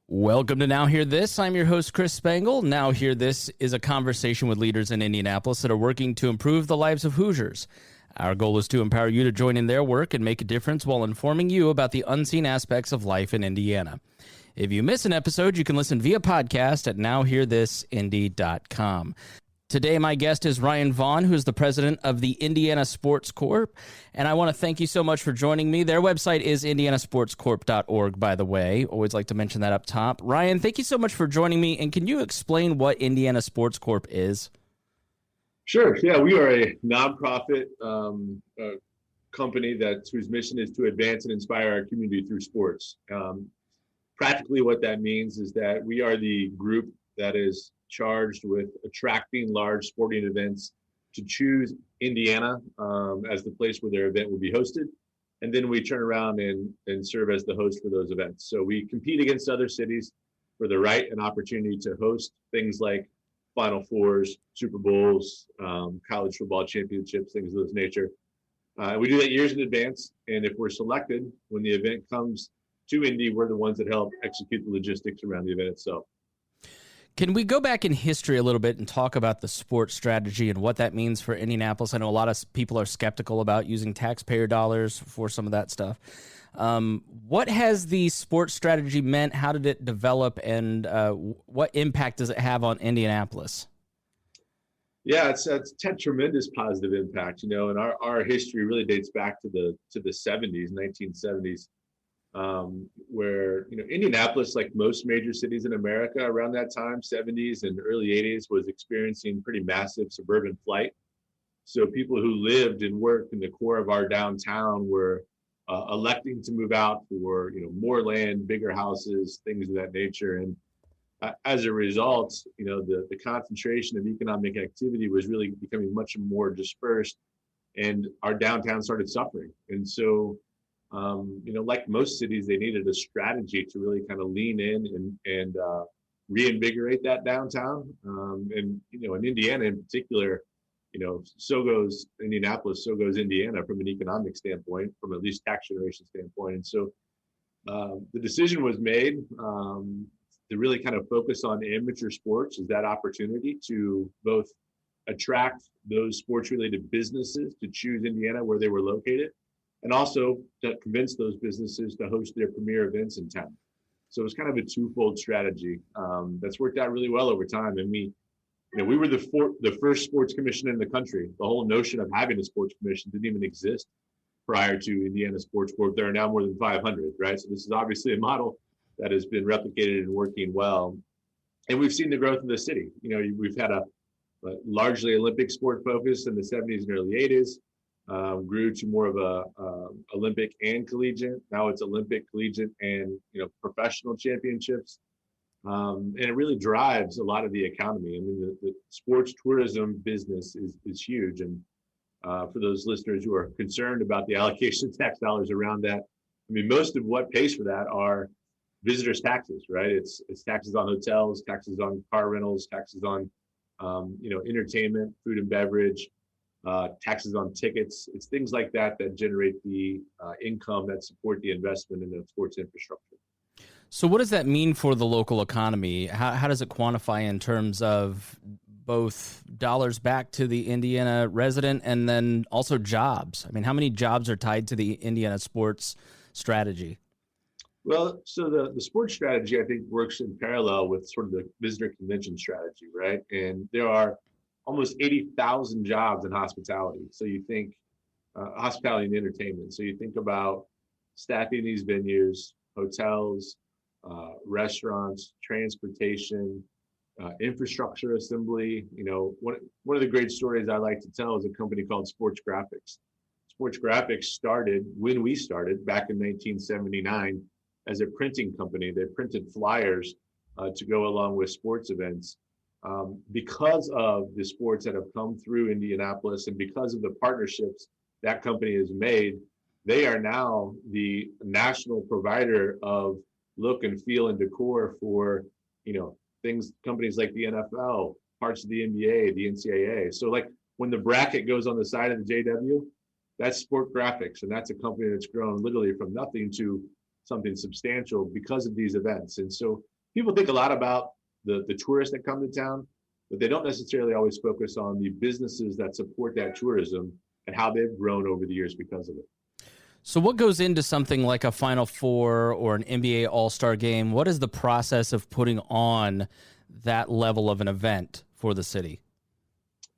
Welcome to Now Hear This. I'm your host, Chris Spangle. Now Hear This is a conversation with leaders in Indianapolis that are working to improve the lives of Hoosiers. Our goal is to empower you to join in their work and make a difference while informing you about the unseen aspects of life in Indiana. If you miss an episode, you can listen via podcast at nowhearthisindy.com. Today, my guest is Ryan Vaughn, who is the president of the Indiana Sports Corp. And I want to thank you so much for joining me. Their website is indianasportscorp.org, by the way. Always like to mention that up top. Ryan, thank you so much for joining me. And can you explain what Indiana Sports Corp is? Sure. Yeah, we are a nonprofit company whose mission is to advance and inspire our community through sports. Practically what that means is that we are the group that is charged with attracting large sporting events to choose Indiana as the place where their event will be hosted. And then we turn around and serve as the host for those events. So we compete against other cities for the right and opportunity to host things like Final Fours, Super Bowls, college football championships, things of this nature. We do that years in advance. And if we're selected, when the event comes to Indy, we're the ones that help execute the logistics around the event itself. Can we go back in history a little bit and talk about the sports strategy and what that means for Indianapolis? I know a lot of people are skeptical about using taxpayer dollars for some of that stuff. What has the sports strategy meant? How did it develop? And what impact does it have on Indianapolis? Yeah, it's had tremendous positive impact, and our history really dates back to the 70s, 1970s. Where Indianapolis, like most major cities in America around that time, 70s and early 80s, was experiencing pretty massive suburban flight. So people who lived and worked in the core of our downtown were electing to move out for more land, bigger houses, things of that nature. And as a result, the concentration of economic activity was really becoming much more dispersed, and our downtown started suffering. And so like most cities, they needed a strategy to really kind of lean in and reinvigorate that downtown. And in Indiana in particular, so goes Indianapolis, so goes Indiana from an economic standpoint, from at least tax generation standpoint. And so the decision was made to really kind of focus on amateur sports as that opportunity to both attract those sports-related businesses to choose Indiana where they were located, and also to convince those businesses to host their premier events in town. So it was kind of a twofold strategy that's worked out really well over time. And we were the first sports commission in the country. The whole notion of having a sports commission didn't even exist prior to Indiana Sports Corp. There are now more than 500, right? So this is obviously a model that has been replicated and working well. And we've seen the growth of the city. We've had a largely Olympic sport focus in the 70s and early 80s. Grew to more of a Olympic and collegiate. Now it's Olympic, collegiate, and professional championships, and it really drives a lot of the economy. I mean, the sports tourism business is huge, and for those listeners who are concerned about the allocation of tax dollars around that, I mean, most of what pays for that are visitors' taxes, right? It's taxes on hotels, taxes on car rentals, taxes on entertainment, food and beverage. Taxes on tickets. It's things like that generate the income that support the investment in the sports infrastructure. So what does that mean for the local economy? How does it quantify in terms of both dollars back to the Indiana resident and then also jobs? I mean, how many jobs are tied to the Indiana sports strategy? Well, so the sports strategy, I think, works in parallel with sort of the visitor convention strategy, right? And there are almost 80,000 jobs in hospitality. So you think hospitality and entertainment. So you think about staffing these venues, hotels, restaurants, transportation, infrastructure assembly. One of the great stories I like to tell is a company called Sports Graphics. Sports Graphics started when we started back in 1979 as a printing company. They printed flyers to go along with sports events. Because of the sports that have come through Indianapolis and because of the partnerships that company has made, they are now the national provider of look and feel and decor for, companies like the NFL, parts of the NBA, the NCAA. So like when the bracket goes on the side of the JW, that's Sport Graphics. And that's a company that's grown literally from nothing to something substantial because of these events. And so people think a lot about the tourists that come to town, but they don't necessarily always focus on the businesses that support that tourism and how they've grown over the years because of it. So what goes into something like a Final Four or an NBA All-Star game? What is the process of putting on that level of an event for the city?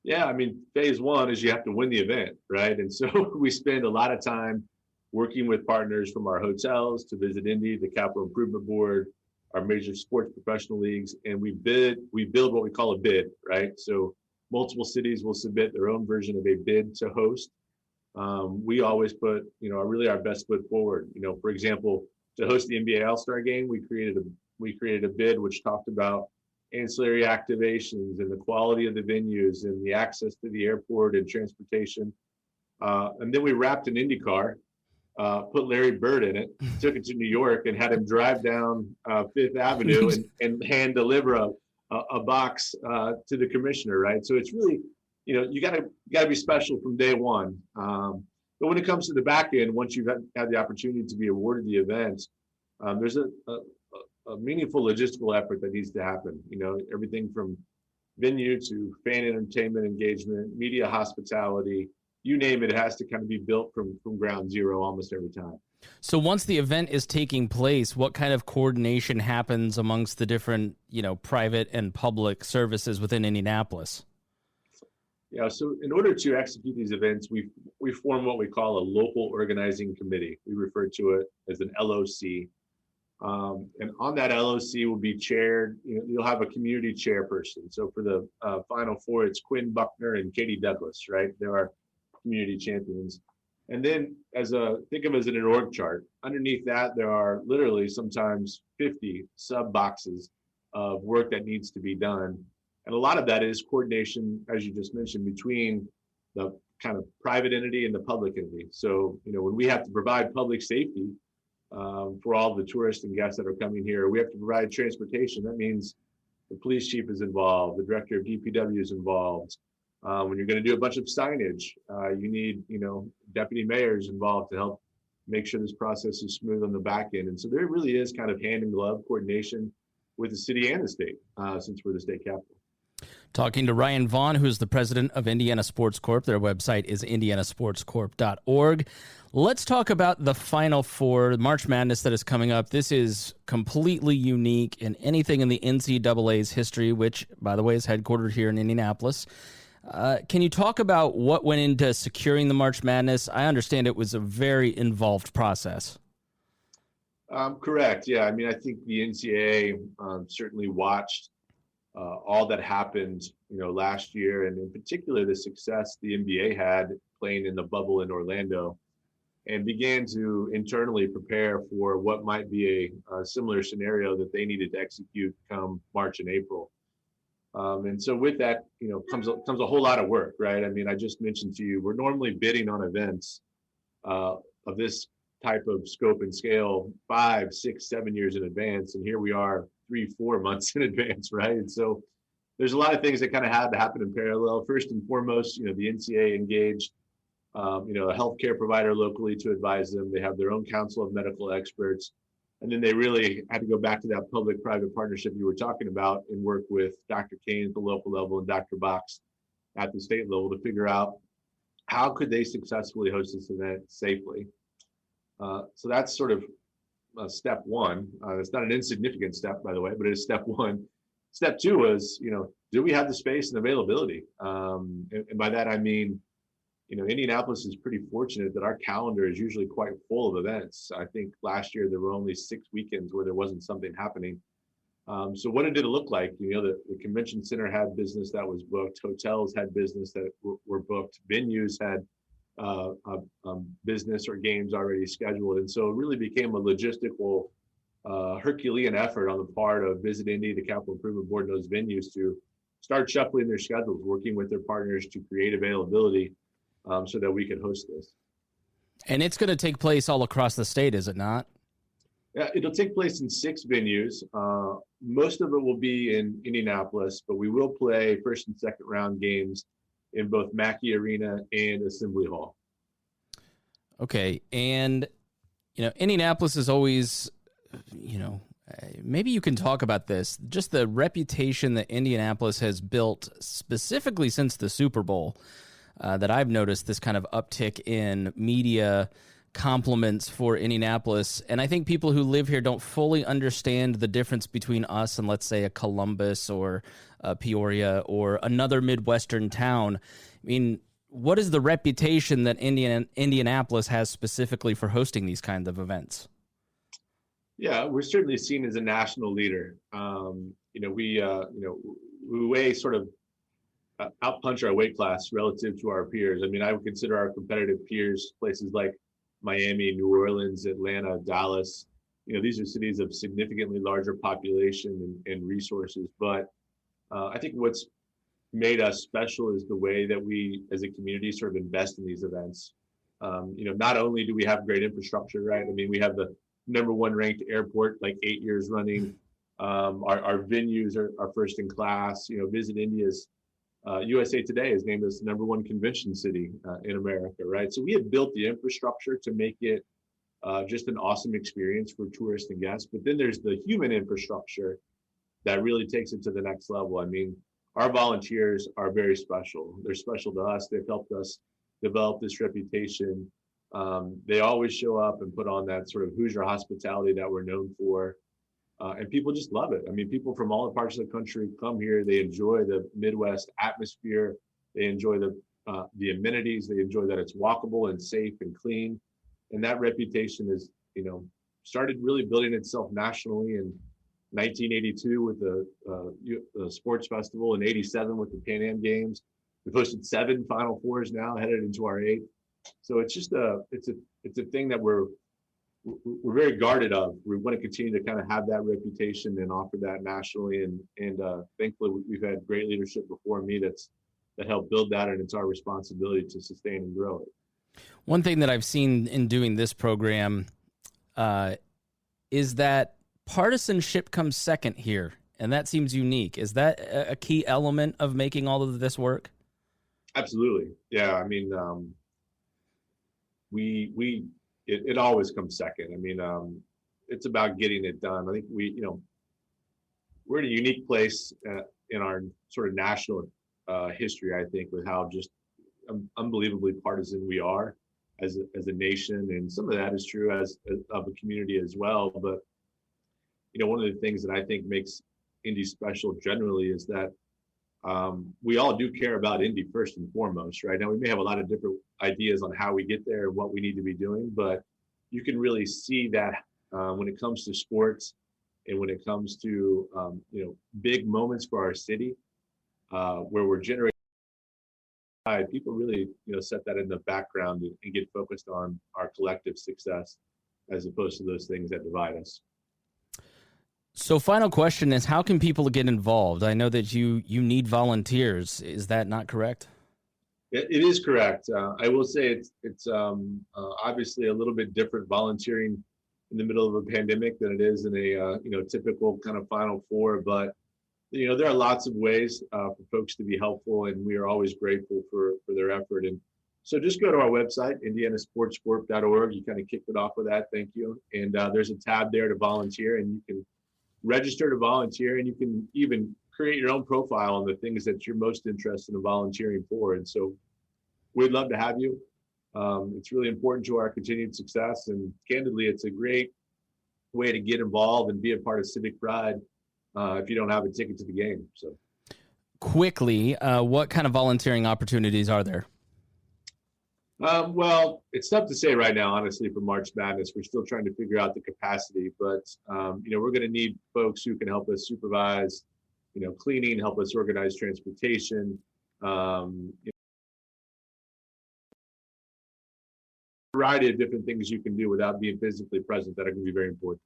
Yeah, I mean, phase one is you have to win the event, right? And so we spend a lot of time working with partners from our hotels to Visit Indy, the Capital Improvement Board, our major sports professional leagues, and we build what we call a bid, right? So multiple cities will submit their own version of a bid to host. We always put, really our best foot forward. For example, to host the NBA All-Star game, we created a bid which talked about ancillary activations and the quality of the venues and the access to the airport and transportation. And then we wrapped an Indy car, put Larry Bird in it, took it to New York, and had him drive down Fifth Avenue and hand deliver a box to the commissioner, right? So it's really, you gotta be special from day one. But when it comes to the back end, once you've had the opportunity to be awarded the event, there's a meaningful logistical effort that needs to happen. Everything from venue to fan entertainment engagement, media hospitality, you name it, it has to kind of be built from ground zero almost every time. So once the event is taking place, what kind of coordination happens amongst the different, private and public services within Indianapolis? Yeah, so in order to execute these events, we form what we call a local organizing committee. We refer to it as an LOC. And on that LOC will be chaired, you'll have a community chairperson. So for the Final Four, it's Quinn Buckner and Katie Douglas, right? There are community champions. And then think of it as an org chart. Underneath that, there are literally sometimes 50 sub boxes of work that needs to be done. And a lot of that is coordination, as you just mentioned, between the kind of private entity and the public entity. So, when we have to provide public safety for all the tourists and guests that are coming here, we have to provide transportation. That means the police chief is involved, the director of DPW is involved. When you're going to do a bunch of signage, you need, deputy mayors involved to help make sure this process is smooth on the back end. And so there really is kind of hand in glove coordination with the city and the state, since we're the state capital. Talking to Ryan Vaughn, who's the president of Indiana Sports Corp. Their website is indianasportscorp.org. Let's talk about the Final Four, March Madness that is coming up. This is completely unique in anything in the NCAA's history, which, by the way, is headquartered here in Indianapolis. Can you talk about what went into securing the March Madness? I understand it was a very involved process. Correct. Yeah. I mean, I think the NCAA certainly watched all that happened, last year, and in particular the success the NBA had playing in the bubble in Orlando, and began to internally prepare for what might be a similar scenario that they needed to execute come March and April. And so with that, comes a whole lot of work, right? I mean, I just mentioned to you, we're normally bidding on events of this type of scope and scale 5, 6, 7 years in advance, and here we are 3-4 months in advance, right? And so there's a lot of things that kind of had to happen in parallel. First and foremost, the NCAA engaged a healthcare provider locally to advise them. They have their own council of medical experts. And then they really had to go back to that public-private partnership you were talking about and work with Dr. Kane at the local level and Dr. Box at the state level to figure out how could they successfully host this event safely. So that's sort of step one. It's not an insignificant step, by the way, but it is step one. Step two was, do we have the space and availability? And by that, I mean, Indianapolis is pretty fortunate that our calendar is usually quite full of events. I think last year there were only 6 weekends where there wasn't something happening. So what did it look like? The convention center had business that was booked. Hotels had business that were booked. Venues had business or games already scheduled. And so it really became a logistical Herculean effort on the part of Visit Indy, the Capital Improvement Board, and those venues to start shuffling their schedules, working with their partners to create availability so that we could host this. And it's going to take place all across the state, is it not? Yeah, it'll take place in 6 venues. Most of it will be in Indianapolis, but we will play first and second round games in both Mackey Arena and Assembly Hall. Okay. And, Indianapolis is always, Maybe you can talk about this, just the reputation that Indianapolis has built specifically since the Super Bowl, that I've noticed this kind of uptick in media compliments for Indianapolis. And I think people who live here don't fully understand the difference between us and, let's say, a Columbus or a Peoria or another Midwestern town. I mean, what is the reputation that Indianapolis has specifically for hosting these kinds of events? Yeah, we're certainly seen as a national leader. We way sort of outpunch our weight class relative to our peers. I mean, I would consider our competitive peers places like Miami, New Orleans, Atlanta, Dallas. These are cities of significantly larger population and resources. But I think what's made us special is the way that we, as a community, sort of invest in these events. Not only do we have great infrastructure, right? I mean, we have the #1 ranked airport, like 8 years running. Our venues are first in class. Visit India's USA Today has named us the #1 convention city in America, right? So we have built the infrastructure to make it just an awesome experience for tourists and guests. But then there's the human infrastructure that really takes it to the next level. I mean, our volunteers are very special. They're special to us. They've helped us develop this reputation. They always show up and put on that sort of Hoosier hospitality that we're known for. And people just love it. I mean, people from all parts of the country come here. They enjoy the Midwest atmosphere. They enjoy the amenities. They enjoy that it's walkable and safe and clean. And that reputation is, started really building itself nationally in 1982 with the sports festival, in '87 with the Pan Am Games. We've hosted 7 Final Fours now, headed into our 8th. So it's just it's a thing that we're very guarded of. We want to continue to kind of have that reputation and offer that nationally. And thankfully, we've had great leadership before me that helped build that, and it's our responsibility to sustain and grow it. One thing that I've seen in doing this program is that partisanship comes second here, and that seems unique. Is that a key element of making all of this work? Absolutely. Yeah. I mean, it always comes second. I mean, it's about getting it done. I think we're in a unique place in our sort of national history, I think, with how just unbelievably partisan we are as a nation. And some of that is true as of a community as well. But, one of the things that I think makes Indy special generally is that we all do care about Indy first and foremost, right? Now, we may have a lot of different ideas on how we get there and what we need to be doing, but you can really see that when it comes to sports and when it comes to, big moments for our city, where we're generating, people really, set that in the background and get focused on our collective success as opposed to those things that divide us. So final question is, how can people get involved? I know that you need volunteers. Is that not correct? It is correct. I will say it's obviously a little bit different volunteering in the middle of a pandemic than it is in a typical kind of Final Four. But there are lots of ways for folks to be helpful, and we are always grateful for their effort. And so just go to our website, indianasportscorp.org. You kind of kicked it off with that. Thank you. And there's a tab there to volunteer, and you can register to volunteer, and you can even create your own profile on the things that you're most interested in volunteering for. And so we'd love to have you. It's really important to our continued success. And candidly, it's a great way to get involved and be a part of civic pride if you don't have a ticket to the game. So quickly, what kind of volunteering opportunities are there? Well, it's tough to say right now, honestly, for March Madness. We're still trying to figure out the capacity, but we're going to need folks who can help us supervise, cleaning, help us organize transportation, a variety of different things you can do without being physically present that are going to be very important.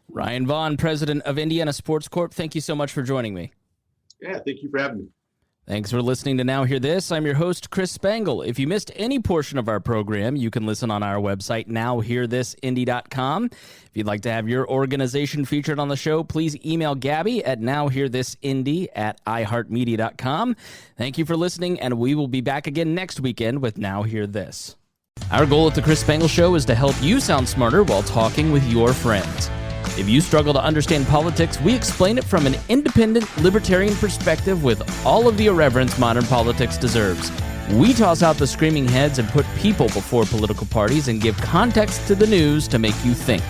Ryan Vaughn, president of Indiana Sports Corp. Thank you so much for joining me. Yeah, thank you for having me. Thanks for listening to Now Hear This. I'm your host, Chris Spangle. If you missed any portion of our program, you can listen on our website, nowhearthisindy.com. If you'd like to have your organization featured on the show, please email Gabby at nowhearthisindy@iheartmedia.com. Thank you for listening, and we will be back again next weekend with Now Hear This. Our goal at the Chris Spangle Show is to help you sound smarter while talking with your friends. If you struggle to understand politics, we explain it from an independent libertarian perspective with all of the irreverence modern politics deserves. We toss out the screaming heads and put people before political parties and give context to the news to make you think.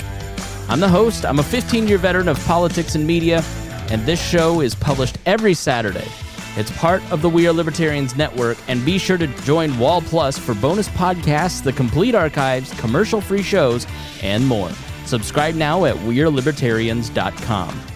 I'm the host. I'm a 15-year veteran of politics and media, and this show is published every Saturday. It's part of the We Are Libertarians network, and be sure to join Wall Plus for bonus podcasts, the complete archives, commercial-free shows, and more. Subscribe now at WeareLibertarians.com.